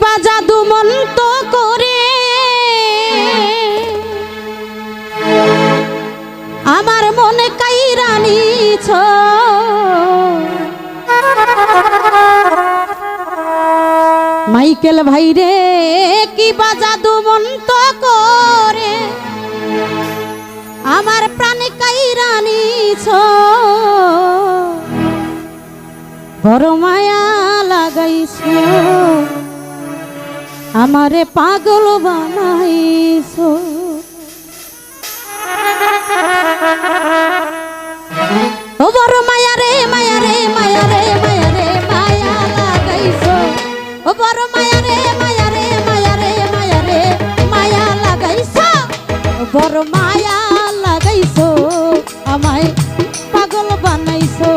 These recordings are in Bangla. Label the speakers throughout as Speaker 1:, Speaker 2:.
Speaker 1: বা জাদু মন্ত করে আমার মনে কাইরা নিছ মাইকেল ভাই রে কি বা জাদু মন্ত করে আমার প্রাণে কাইরা নিছ বড় মায়া লাগাইছো আমারে পাগল বানাইছো ও বড় মায়া রে মায়া রে মায়া রে মায়া রে মায়া লাগাইছো ও বড় মায়া রে মায়া রে মায়া রে মায়া রে মায়া লাগাইছো ও বড় মায়া লাগাইছো আমায় পাগল বানাইছো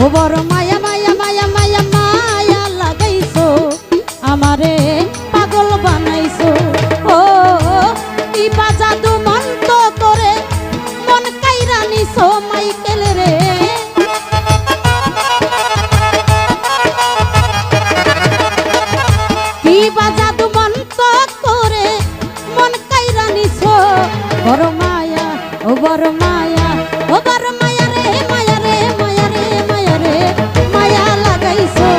Speaker 1: ও বড় মায়া মায়া মায়া মায়া মায়া লাগাইছো আমারে পাগল বানাইছো ও কি বা জাদু মন্ত করে মন কাইরা নিছো মাইকেল রে কি বা জাদু মন্ত করে মন কাইরা নিছো বড় মায়া ও বড় মায়া ও বড় মায়া রে মায়া রে মায়া রে মায়া রে মায়া লাগাইছো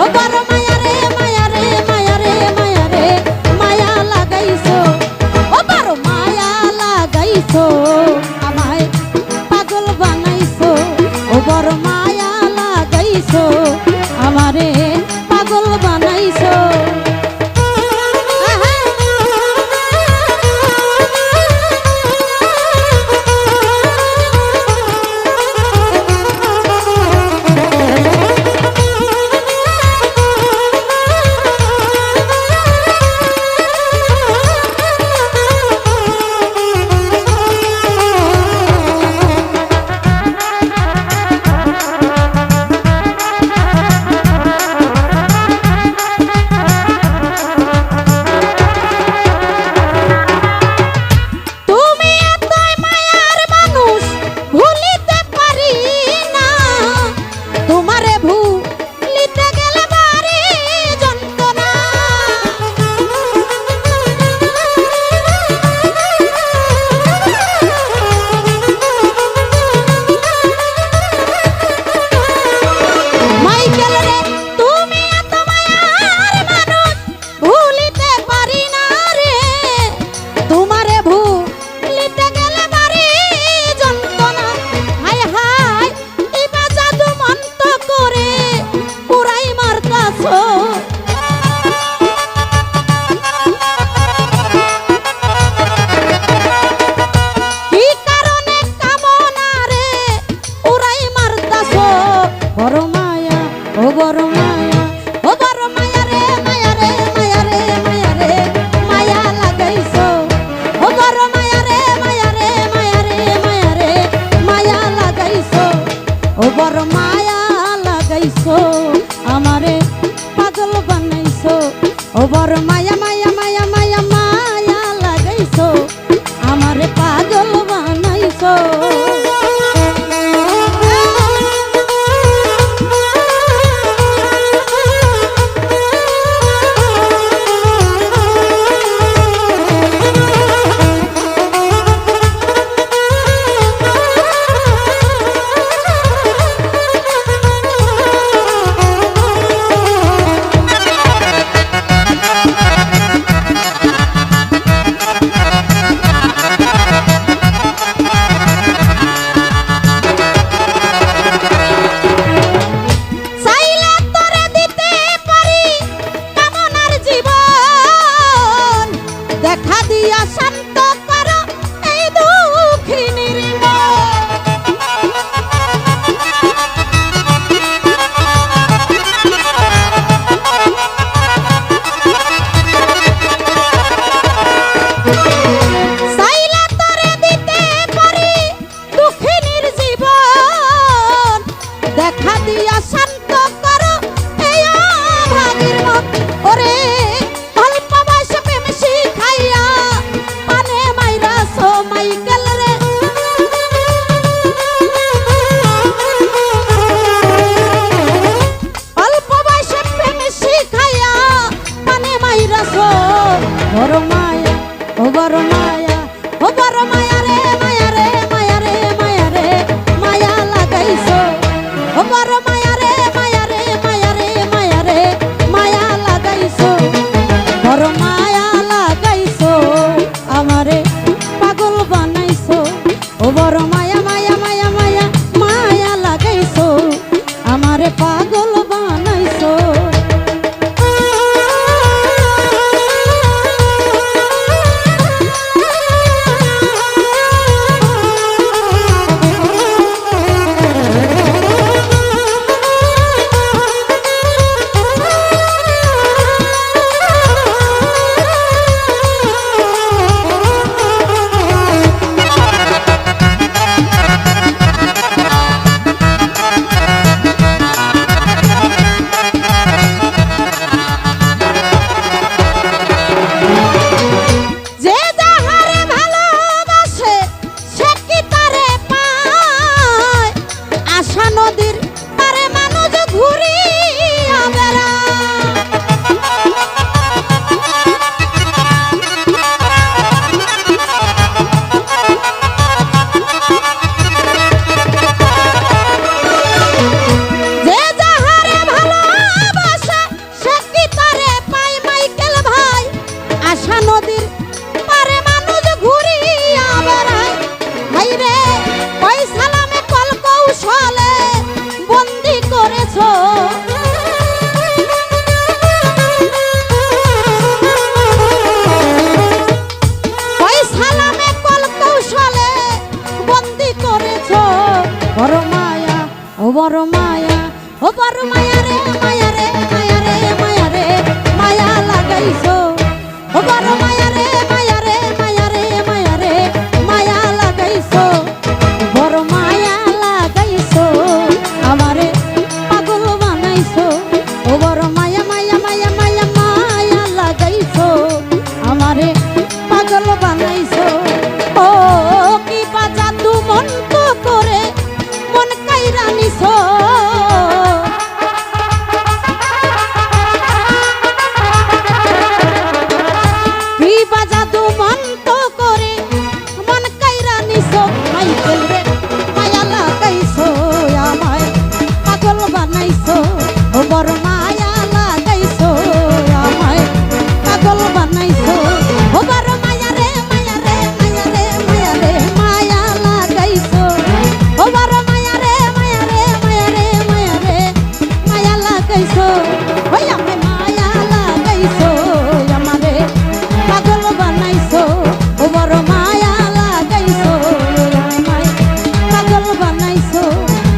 Speaker 1: ও বড় মায়া রে মায়া রে মায়া রে মায়া রে মায়া লাগাইছো ও বড় মায়া লাগাইছো আমায় পাগল বানাইছো ও বড় মায়া লাগাইছো আমারে পাগল বানাইছো আমারে পাগল বানাইছো ও বড় মায়া মায়া মায়া মায়া মায়া লাগাইছো আমারে পাগল বানাইছো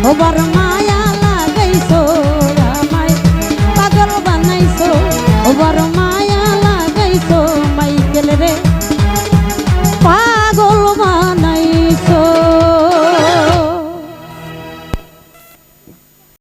Speaker 1: ও বড়